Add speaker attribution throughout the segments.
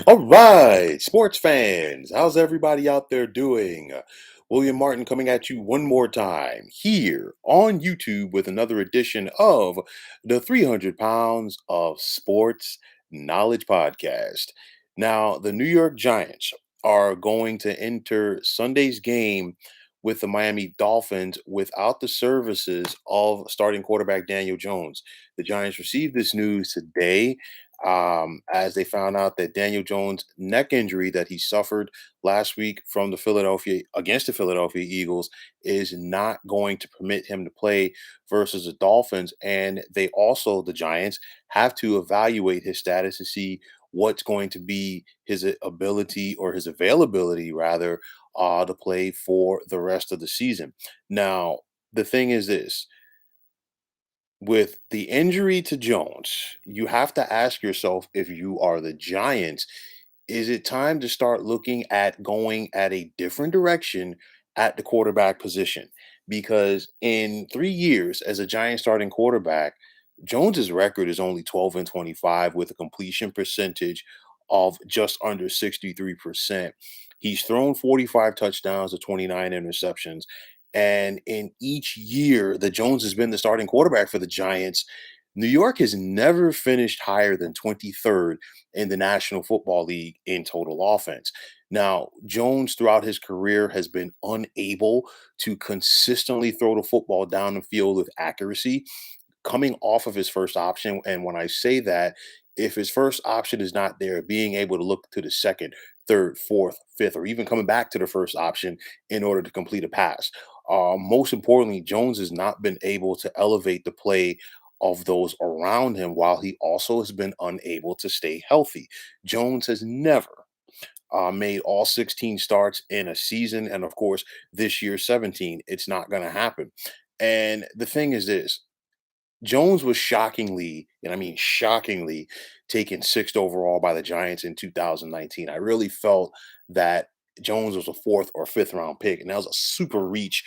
Speaker 1: All right, sports fans, how's everybody out there doing? William Martin coming at you one more time here on YouTube with another edition of the 300 Pounds of Sports Knowledge Podcast. Now, the New York Giants are going to enter Sunday's game with the Miami Dolphins without the services of starting quarterback Daniel Jones. The Giants received this news today as they found out that Daniel Jones' neck injury that he suffered last week from the Philadelphia against the Philadelphia Eagles is not going to permit him to play versus the Dolphins. And they also, the Giants, have to evaluate his status to see what's going to be his ability or his availability, rather, to play for the rest of the season. Now, the thing is this with the injury to Jones, you have to ask yourself if you are the Giants, is it time to start looking at going at a different direction at the quarterback position? Because in 3 years as a Giant starting quarterback, Jones's record is only 12 and 25 with a completion percentage of just under 63%. He's thrown 45 touchdowns to 29 interceptions. And in each year that Jones has been the starting quarterback for the Giants, New York has never finished higher than 23rd in the National Football League in total offense. Now, Jones throughout his career has been unable to consistently throw the football down the field with accuracy coming off of his first option. And when I say that, if his first option is not there, being able to look to the second, third, fourth, fifth, or even coming back to the first option in order to complete a pass. Most importantly, Jones has not been able to elevate the play of those around him while he also has been unable to stay healthy. Jones has never made all 16 starts in a season. And of course, this year, 17. It's not going to happen. And the thing is this Jones was shockingly, and I mean shockingly, taken sixth overall by the Giants in 2019. I really felt that Jones was a fourth or fifth round pick, and that was a super reach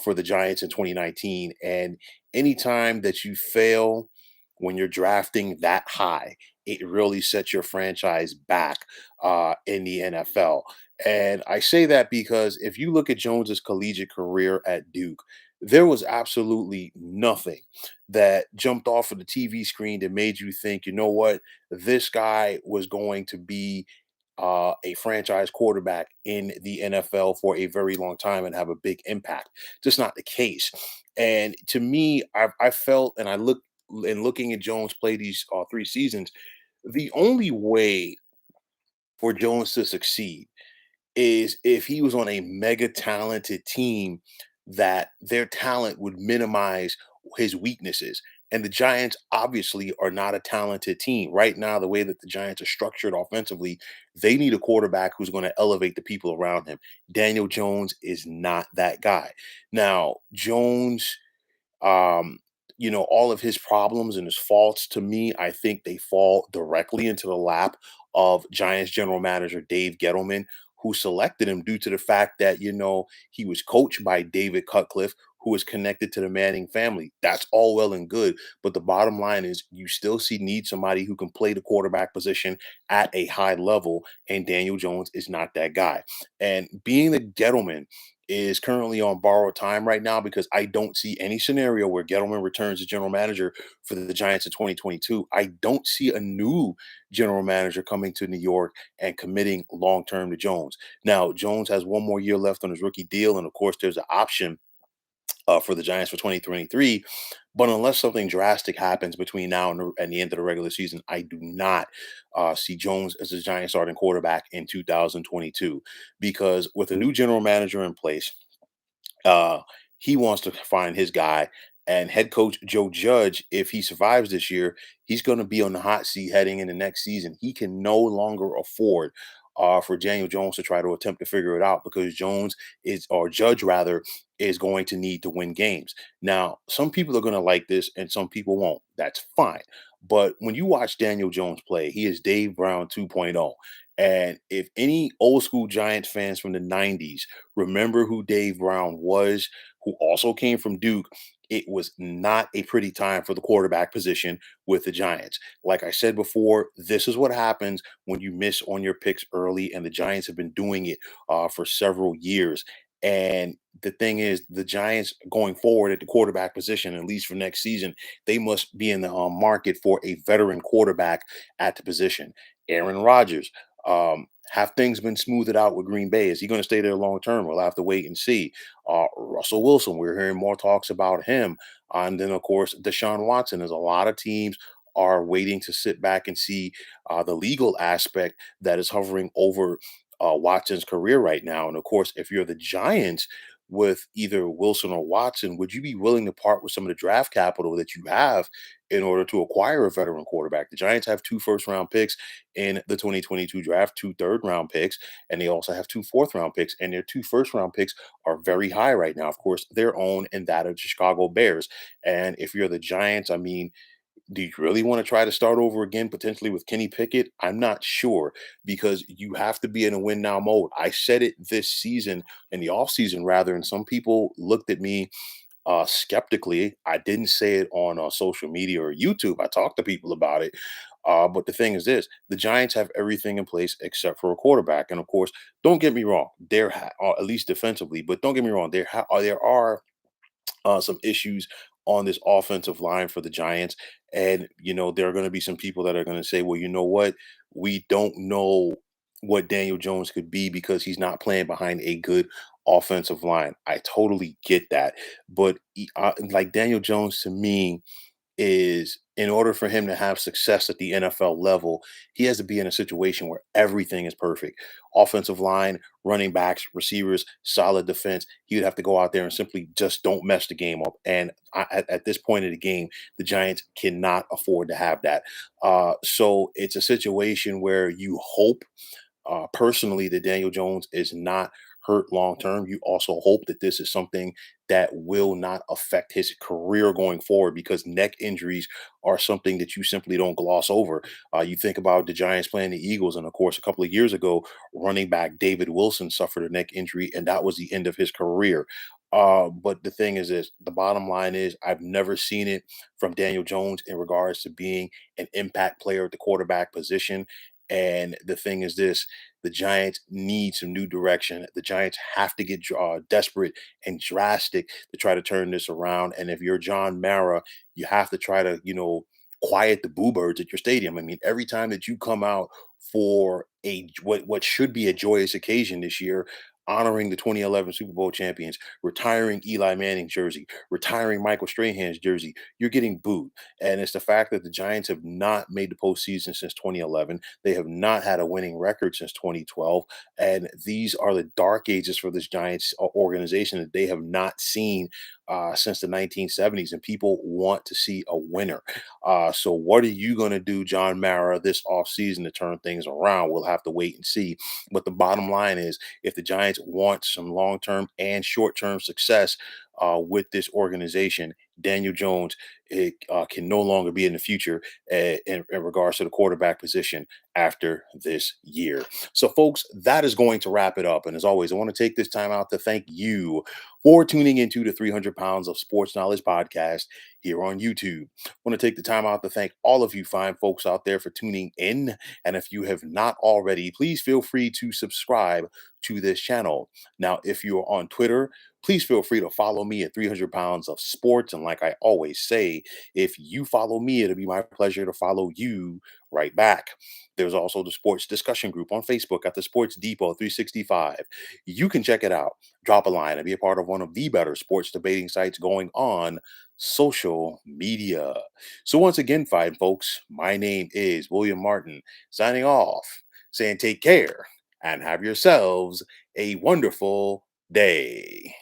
Speaker 1: for the Giants in 2019. And anytime that you fail when you're drafting that high, it really sets your franchise back in the NFL. And I say that because if you look at Jones's collegiate career at Duke, there was absolutely nothing that jumped off of the TV screen that made you think, you know what, this guy was going to be a franchise quarterback in the NFL for a very long time and have a big impact. Just not the case. And to me, I felt, and I looked, in looking at Jones play these 3 seasons, the only way for Jones to succeed is if he was on a mega talented team that their talent would minimize his weaknesses. And the Giants obviously are not a talented team. Right now, the way that the Giants are structured offensively, they need a quarterback who's going to elevate the people around him. Daniel Jones is not that guy. Now, Jones um, all of his problems and his faults, to me, I think they fall directly into the lap of Giants general manager Dave Gettleman, who selected him due to the fact that, he was coached by David Cutcliffe, who is connected to the Manning family. That's all well and good. But the bottom line is you still need somebody who can play the quarterback position at a high level. And Daniel Jones is not that guy. And being the Gettleman is currently on borrowed time right now because I don't see any scenario where Gettleman returns as general manager for the Giants in 2022. I don't see a new general manager coming to New York and committing long term to Jones. Now, Jones has one more year left on his rookie deal, and of course, there's an option for the Giants for 2023. But unless something drastic happens between now and the end of the regular season, I do not see Jones as a Giants starting quarterback in 2022 because with a new general manager in place, uh, he wants to find his guy. And head coach Joe Judge, if he survives this year, he's going to be on the hot seat heading into next season. He can no longer afford for Daniel Jones to try to attempt to figure it out because Jones is, or Judge rather, is going to need to win games. Now, some people are going to like this and some people won't. That's fine. But when you watch Daniel Jones play, he is Dave Brown 2.0. And if any old school Giants fans from the 90s remember who Dave Brown was, who also came from Duke, it was not a pretty time for the quarterback position with the Giants. Like I said before, this is what happens when you miss on your picks early, and the Giants have been doing it for several years. And the thing is, the Giants going forward at the quarterback position, at least for next season, they must be in the market for a veteran quarterback at the position. Aaron Rodgers. Have things been smoothed out with Green Bay? Is he going to stay there long term? We'll have to wait and see. Russell Wilson, we're hearing more talks about him. And then, of course, Deshaun Watson. There's a lot of teams are waiting to sit back and see the legal aspect that is hovering over Watson's career right now. And of course, if you're the Giants with either Wilson or Watson, would you be willing to part with some of the draft capital that you have in order to acquire a veteran quarterback? The Giants have two first round picks in the 2022 draft, two third round picks, and they also have two fourth round picks. And their two first round picks are very high right now. Of course, their own and that of the Chicago Bears. And if you're the Giants, I mean, do you really want to try to start over again, potentially with Kenny Pickett? I'm not sure because you have to be in a win now mode. I said it this season, in the offseason, rather, and some people looked at me skeptically. I didn't say it on social media or YouTube. I talked to people about it. But the thing is this, the Giants have everything in place except for a quarterback. And of course, don't get me wrong, at least defensively, but don't get me wrong, there are some issues on this offensive line for the Giants. And, there are going to be some people that are going to say, well, you know what? We don't know what Daniel Jones could be because he's not playing behind a good offensive line. I totally get that. But like Daniel Jones to me, is in order for him to have success at the NFL level, he has to be in a situation where everything is perfect. Offensive line, running backs, receivers, solid defense. He would have to go out there and simply just don't mess the game up. And at this point of the game, the Giants cannot afford to have that. So it's a situation where you hope personally that Daniel Jones is not hurt long term. You also hope that this is something that will not affect his career going forward because neck injuries are something that you simply don't gloss over. You think about the Giants playing the Eagles, and of course, a couple of years ago, running back David Wilson suffered a neck injury, and that was the end of his career. But the thing is this, the bottom line is I've never seen it from Daniel Jones in regards to being an impact player at the quarterback position. And the thing is this, the Giants need some new direction. The Giants have to get desperate and drastic to try to turn this around. And if you're John Mara, you have to try to, quiet the boo birds at your stadium. I mean, every time that you come out for what should be a joyous occasion this year, honoring the 2011 Super Bowl champions, retiring Eli Manning's jersey, retiring Michael Strahan's jersey, you're getting booed. And it's the fact that the Giants have not made the postseason since 2011. They have not had a winning record since 2012. And these are the dark ages for this Giants organization that they have not seen since the 1970s. And people want to see a winner. So, what are you going to do, John Mara, this offseason to turn things around? We'll have to wait and see. But the bottom line is if the Giants want some long term and short term success with this organization, Daniel Jones can no longer be in the future in regards to the quarterback position after this year. So, folks, that is going to wrap it up. And as always, I want to take this time out to thank you for tuning into the 300 Pounds of Sports Knowledge podcast here on YouTube. I want to take the time out to thank all of you fine folks out there for tuning in. And if you have not already, please feel free to subscribe to this channel. Now, if you're on Twitter, please feel free to follow me at 300 Pounds of Sports. And like I always say, if you follow me, it'll be my pleasure to follow you right back. There's also the sports discussion group on Facebook at the Sports Depot 365. You can check it out, drop a line, and be a part of one of the better sports debating sites going on social media. So, once again, fine folks, my name is William Martin, signing off, saying take care and have yourselves a wonderful day.